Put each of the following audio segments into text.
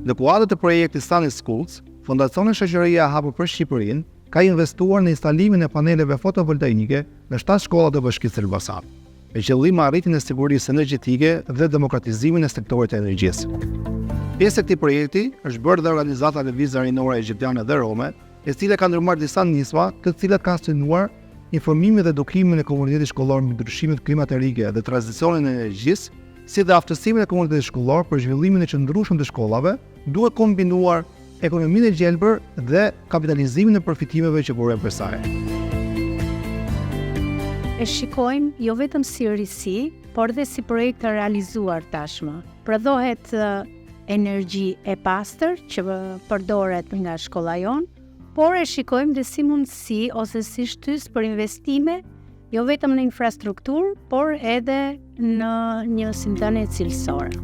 Në kuadër të projektit Sunny Schools, Fondacioni Shoqëria e Hapur për Shqipërinë ka investuar në instalimin e paneleve fotovoltaike në 7 shkolla të Bashkisë Elbasan, me qëllim arritjen e sigurisë energjetike dhe demokratizimin e sektorit të energjisë. Pjesë e këtij projekti është bërë dhe organizata Lëvizja Rinore Egjiptiane dhe Rome, e cila ka ndërmarrë disa nisma, të cilat kanë synuar informimin dhe edukimin e komunitetit shkollor mbi ndryshimet klimatike dhe tranzicionin e energjisë, si dhe aftësimin e komunitetit shkollor për zhvillimin e qëndrueshëm të shkollave, duke kombinuar ekonominë e gjelbër dhe kapitalizimin e përfitimeve që burojnë për saj. E shikojmë jo vetëm si risi, por dhe si projekt të realizuar tashmë. Prodhohet energji e pastër që përdoret nga shkolla jonë, por e shikojmë dhe si mundësi ose si shtys për investime, jo vetëm në infrastrukturë, por edhe në një sintënie cilësore.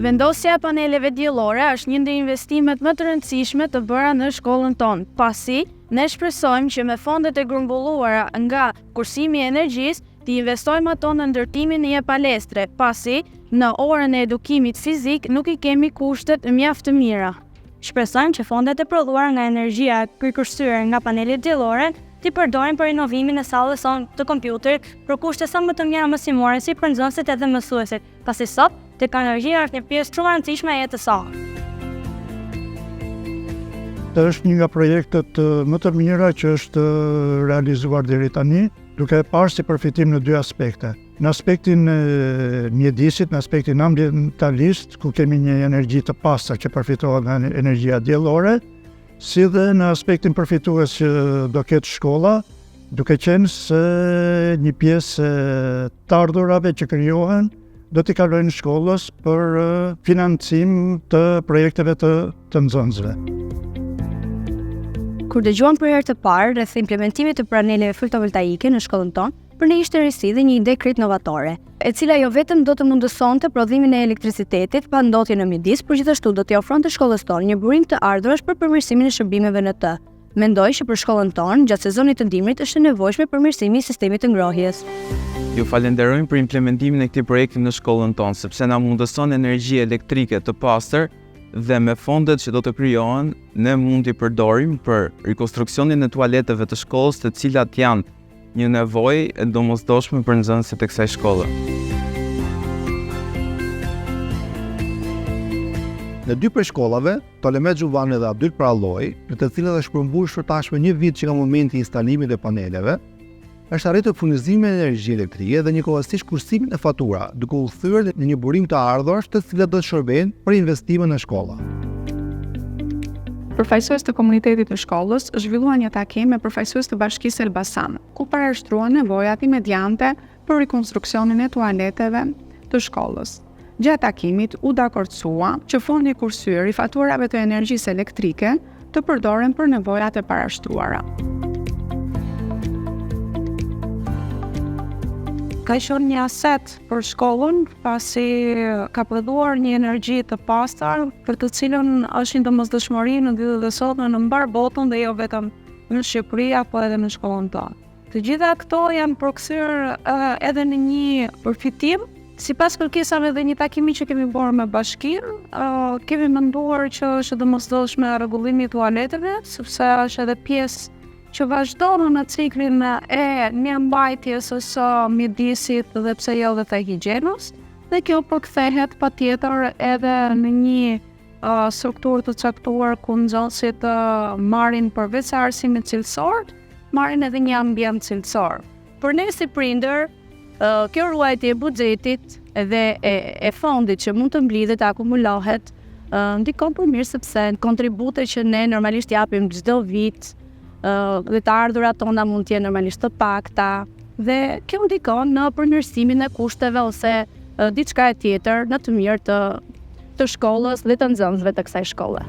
Vendosja e paneleve diellore është një ndër investimet më të rëndësishme të bëra në shkollën tonë, pasi ne shpresojmë që me fondet e grumbulluara nga kursimi i energjisë të investojmë ato në ndërtimin e një palestre, pasi në orën e edukimit fizik nuk i kemi kushtet mjaft të mira. Shpresojmë që fondet e prodhuara nga energjia përkursyer nga panelet diellore t'i përdorin për inovimin e sallës sonë të kompjuterit për kushte sa më të mira mësimore si për nxënësit edhe mësuesit, pasi sot teknologjia është një pjesë shumë e rëndësishme e jetës sonë. Është një nga projektet më të mira që është realizuar deri tani, duke parë si përfitim në 2 aspekte. Në aspektin mjedisit, në aspektin ambientalist, ku kemi një energji të pastër që përfitohet nga energjia diellore, si dhe në aspektin përfitues që do ketë shkolla, duke qenë se një pjesë të ardhurave që krijohen do t'i kalojnë shkollës për financim të projekteve të nxënësve. Kur dëgjuam për herë të parë rreth implementimit të paneleve fotovoltaike në shkollën tonë, për ne ishte risi dhe një ide krejt novatore, e cila jo vetëm do të mundësonte prodhimin e elektricitetit pa ndotje në midis, por gjithashtu do t'i ofronte shkollës tonë një burim të ardhurash për përmirësimin e shërbimeve në të. Mendoj që për shkollën tonë, gjatë sezonit të dimrit është e nevojshme përmirësimi i sistemit të ngrohjes. Ju falenderojmë për implementimin e këtij projekti në shkollën tonë, sepse na mundëson energji elektrike të pastër dhe me fondet që do të krijohen, ne mund t'i përdorim për rikonstruksionin e tualeteve të shkollës, të cilat janë një nevojë e domosdoshme për nxënësit e kësaj shkolle. Në 2 prej shkollave, Tolemet Xhuvani dhe Abdyl Pralloj, në të cilat është përmbushur tashmë 1 vit që nga momenti i instalimit të paneleve, është arritur furnizimi me energji elektrike dhe njëkohësisht kursimin e fatura, duke u thyer në një burim të ardhurash të cilat do të shërbejnë për investime në shkolla. Përfaqësues të komunitetit të shkollës zhvillua një takim me përfaqësues të Bashkisë Elbasan, ku parashtruan nevojat imediate për rikonstruksionin e tualeteve të shkollës. Gjatë takimit u dakordësua që fondi kursyer i faturave të energjisë elektrike të përdoren për nevojat e parashtruara. Ka qenë një aset për shkollën, pasi ka prodhuar një energji të pastër, për të cilën është një domosdoshmëri në ditët dhe sotme në mbar botën dhe jo vetëm në Shqipëri apo edhe në shkollën tonë. Të gjitha këto janë përkthyer edhe në një përfitim. Sipas kërkesave dhe një takimi që kemi bërë me bashkinë, kemi menduar që është domosdoshme rregullimi i tualeteve, sepse është edhe pjesë që vazhdon në ciklin e mirëmbajtjes së mjedisit dhe pse jo edhe të higjienës, dhe kjo përkthehet patjetër edhe në një strukturë të caktuar ku nxënësit marrin përveç se arsimit cilësor, marrin edhe një ambient cilësor. Për ne si prindër, kjo ruajtje e buxhetit dhe e fondit që mund të mblidhet e akumulohet ndikon për mirë, sepse kontributet që ne normalisht japim çdo vit dhe të ardhurat tona mund të jenë normalisht të pakta, dhe kjo ndikon në përmirësimin e kushteve ose diçka e tjetër në të mirë të shkollës dhe të nxënësve të kësaj shkolle.